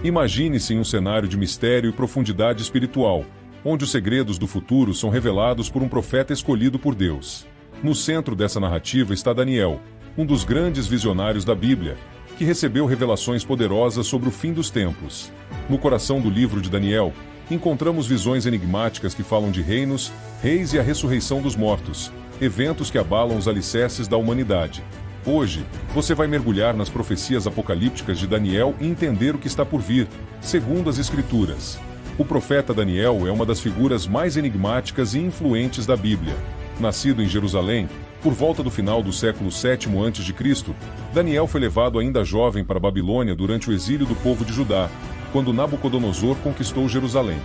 Imagine-se em um cenário de mistério e profundidade espiritual, onde os segredos do futuro são revelados por um profeta escolhido por Deus. No centro dessa narrativa está Daniel, um dos grandes visionários da Bíblia, que recebeu revelações poderosas sobre o fim dos tempos. No coração do livro de Daniel, encontramos visões enigmáticas que falam de reinos, reis e a ressurreição dos mortos, eventos que abalam os alicerces da humanidade. Hoje, você vai mergulhar nas profecias apocalípticas de Daniel e entender o que está por vir, segundo as Escrituras. O profeta Daniel é uma das figuras mais enigmáticas e influentes da Bíblia. Nascido em Jerusalém, por volta do final do século VII a.C., Daniel foi levado ainda jovem para a Babilônia durante o exílio do povo de Judá, quando Nabucodonosor conquistou Jerusalém.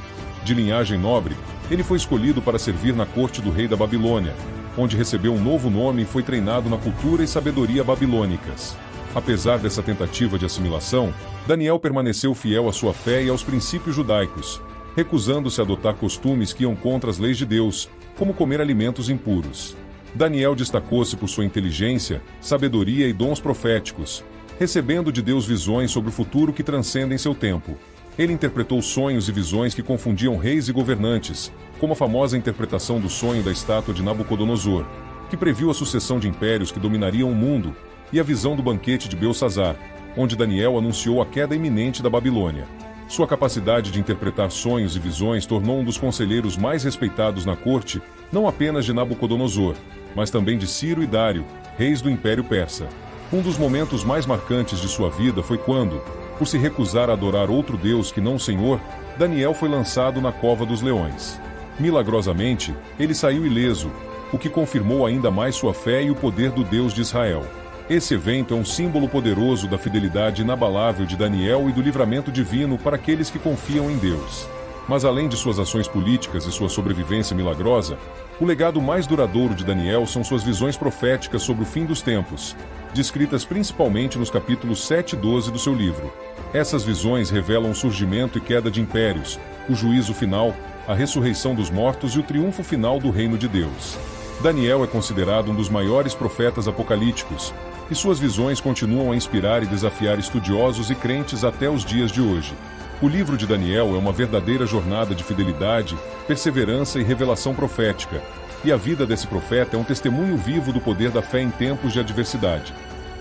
De linhagem nobre, ele foi escolhido para servir na corte do rei da Babilônia, onde recebeu um novo nome e foi treinado na cultura e sabedoria babilônicas. Apesar dessa tentativa de assimilação, Daniel permaneceu fiel à sua fé e aos princípios judaicos, recusando-se a adotar costumes que iam contra as leis de Deus, como comer alimentos impuros. Daniel destacou-se por sua inteligência, sabedoria e dons proféticos, recebendo de Deus visões sobre o futuro que transcendem seu tempo. Ele interpretou sonhos e visões que confundiam reis e governantes, como a famosa interpretação do sonho da estátua de Nabucodonosor, que previu a sucessão de impérios que dominariam o mundo, e a visão do banquete de Belsazar, onde Daniel anunciou a queda iminente da Babilônia. Sua capacidade de interpretar sonhos e visões tornou um dos conselheiros mais respeitados na corte, não apenas de Nabucodonosor, mas também de Ciro e Dário, reis do Império Persa. Um dos momentos mais marcantes de sua vida foi quando, por se recusar a adorar outro Deus que não o Senhor, Daniel foi lançado na cova dos leões. Milagrosamente, ele saiu ileso, o que confirmou ainda mais sua fé e o poder do Deus de Israel. Esse evento é um símbolo poderoso da fidelidade inabalável de Daniel e do livramento divino para aqueles que confiam em Deus. Mas além de suas ações políticas e sua sobrevivência milagrosa, o legado mais duradouro de Daniel são suas visões proféticas sobre o fim dos tempos, descritas principalmente nos capítulos 7 e 12 do seu livro. Essas visões revelam o surgimento e queda de impérios, o juízo final, a ressurreição dos mortos e o triunfo final do reino de Deus. Daniel é considerado um dos maiores profetas apocalípticos, e suas visões continuam a inspirar e desafiar estudiosos e crentes até os dias de hoje. O livro de Daniel é uma verdadeira jornada de fidelidade, perseverança e revelação profética, e a vida desse profeta é um testemunho vivo do poder da fé em tempos de adversidade.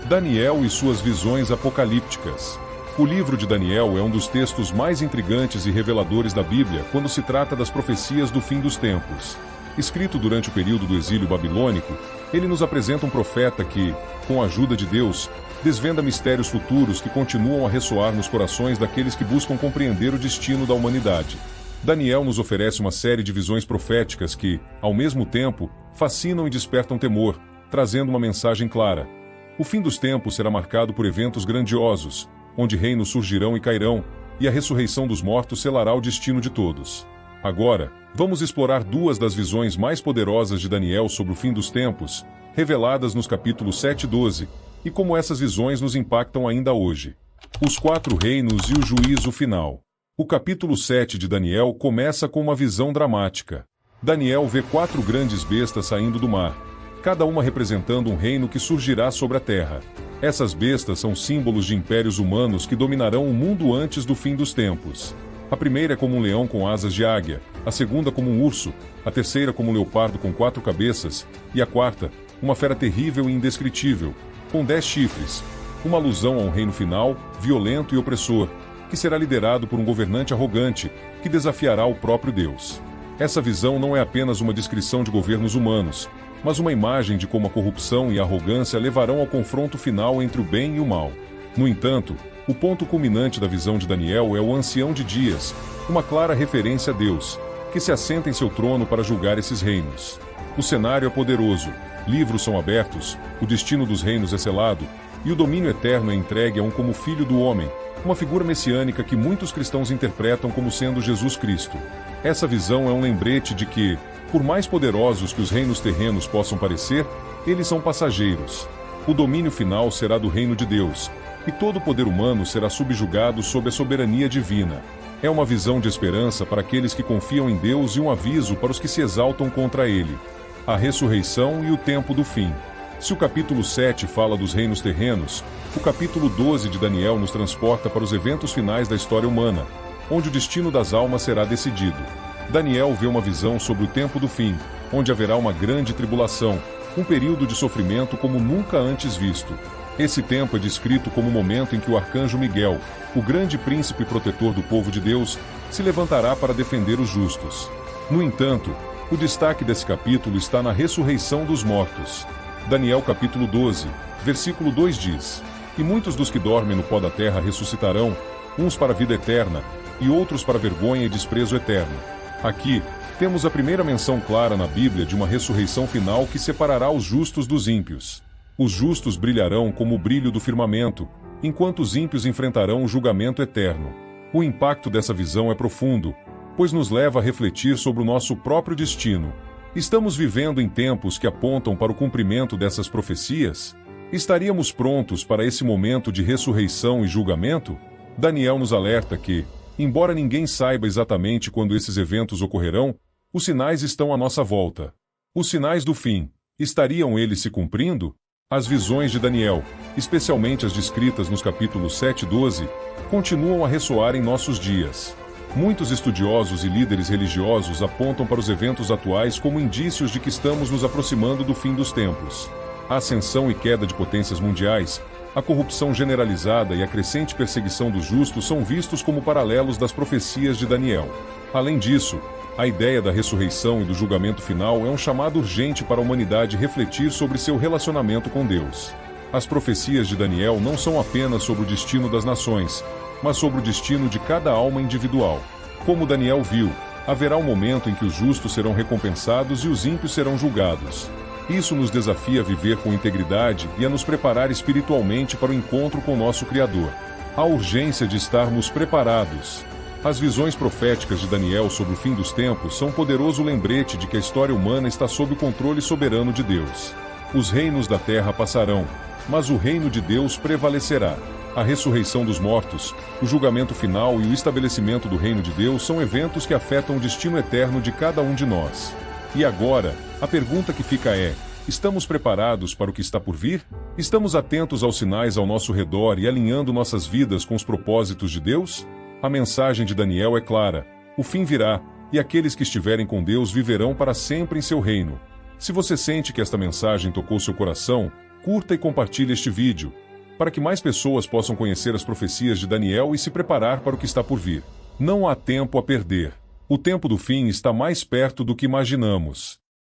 Daniel e suas visões apocalípticas. O livro de Daniel é um dos textos mais intrigantes e reveladores da Bíblia quando se trata das profecias do fim dos tempos. Escrito durante o período do exílio babilônico, ele nos apresenta um profeta que, com a ajuda de Deus, desvenda mistérios futuros que continuam a ressoar nos corações daqueles que buscam compreender o destino da humanidade. Daniel nos oferece uma série de visões proféticas que, ao mesmo tempo, fascinam e despertam temor, trazendo uma mensagem clara. O fim dos tempos será marcado por eventos grandiosos, onde reinos surgirão e cairão, e a ressurreição dos mortos selará o destino de todos. Agora, vamos explorar duas das visões mais poderosas de Daniel sobre o fim dos tempos, reveladas nos capítulos 7 e 12, e como essas visões nos impactam ainda hoje. Os 4 reinos e o juízo final. O capítulo 7 de Daniel começa com uma visão dramática. Daniel vê 4 grandes bestas saindo do mar, cada uma representando um reino que surgirá sobre a terra. Essas bestas são símbolos de impérios humanos que dominarão o mundo antes do fim dos tempos. A primeira é como um leão com asas de águia, a segunda como um urso, a terceira como um leopardo com 4 cabeças, e a quarta, uma fera terrível e indescritível, com 10 chifres, uma alusão a um reino final, violento e opressor, que será liderado por um governante arrogante, que desafiará o próprio Deus. Essa visão não é apenas uma descrição de governos humanos, mas uma imagem de como a corrupção e a arrogância levarão ao confronto final entre o bem e o mal. No entanto, o ponto culminante da visão de Daniel é o Ancião de Dias, uma clara referência a Deus, que se assenta em seu trono para julgar esses reinos. O cenário é poderoso, livros são abertos, o destino dos reinos é selado, e o domínio eterno é entregue a um como Filho do Homem, uma figura messiânica que muitos cristãos interpretam como sendo Jesus Cristo. Essa visão é um lembrete de que, por mais poderosos que os reinos terrenos possam parecer, eles são passageiros. O domínio final será do reino de Deus, e todo o poder humano será subjugado sob a soberania divina. É uma visão de esperança para aqueles que confiam em Deus e um aviso para os que se exaltam contra Ele. A ressurreição e o tempo do fim. Se o capítulo 7 fala dos reinos terrenos, O capítulo 12 de Daniel nos transporta para os eventos finais da história humana, onde o destino das almas será decidido. Daniel vê uma visão sobre o tempo do fim, onde haverá uma grande tribulação, um período de sofrimento como nunca antes visto. Esse tempo é descrito como o momento em que o arcanjo Miguel, o grande príncipe protetor do povo de Deus, se levantará para defender os justos. No entanto, o destaque desse capítulo está na ressurreição dos mortos. Daniel capítulo 12, versículo 2 diz: "E muitos dos que dormem no pó da terra ressuscitarão, uns para a vida eterna, e outros para vergonha e desprezo eterno." Aqui, temos a primeira menção clara na Bíblia de uma ressurreição final que separará os justos dos ímpios. Os justos brilharão como o brilho do firmamento, enquanto os ímpios enfrentarão o julgamento eterno. O impacto dessa visão é profundo, pois nos leva a refletir sobre o nosso próprio destino. Estamos vivendo em tempos que apontam para o cumprimento dessas profecias? Estaríamos prontos para esse momento de ressurreição e julgamento? Daniel nos alerta que, embora ninguém saiba exatamente quando esses eventos ocorrerão, os sinais estão à nossa volta. Os sinais do fim, estariam eles se cumprindo? As visões de Daniel, especialmente as descritas nos capítulos 7 e 12, continuam a ressoar em nossos dias. Muitos estudiosos e líderes religiosos apontam para os eventos atuais como indícios de que estamos nos aproximando do fim dos tempos. A ascensão e queda de potências mundiais, a corrupção generalizada e a crescente perseguição dos justos são vistos como paralelos das profecias de Daniel. Além disso, a ideia da ressurreição e do julgamento final é um chamado urgente para a humanidade refletir sobre seu relacionamento com Deus. As profecias de Daniel não são apenas sobre o destino das nações, mas sobre o destino de cada alma individual. Como Daniel viu, haverá um momento em que os justos serão recompensados e os ímpios serão julgados. Isso nos desafia a viver com integridade e a nos preparar espiritualmente para o encontro com nosso Criador. Há urgência de estarmos preparados. As visões proféticas de Daniel sobre o fim dos tempos são um poderoso lembrete de que a história humana está sob o controle soberano de Deus. Os reinos da terra passarão, mas o reino de Deus prevalecerá. A ressurreição dos mortos, o julgamento final e o estabelecimento do reino de Deus são eventos que afetam o destino eterno de cada um de nós. E agora, a pergunta que fica é: estamos preparados para o que está por vir? Estamos atentos aos sinais ao nosso redor e alinhando nossas vidas com os propósitos de Deus? A mensagem de Daniel é clara: o fim virá, e aqueles que estiverem com Deus viverão para sempre em seu reino. Se você sente que esta mensagem tocou seu coração, curta e compartilhe este vídeo, para que mais pessoas possam conhecer as profecias de Daniel e se preparar para o que está por vir. Não há tempo a perder. O tempo do fim está mais perto do que imaginamos.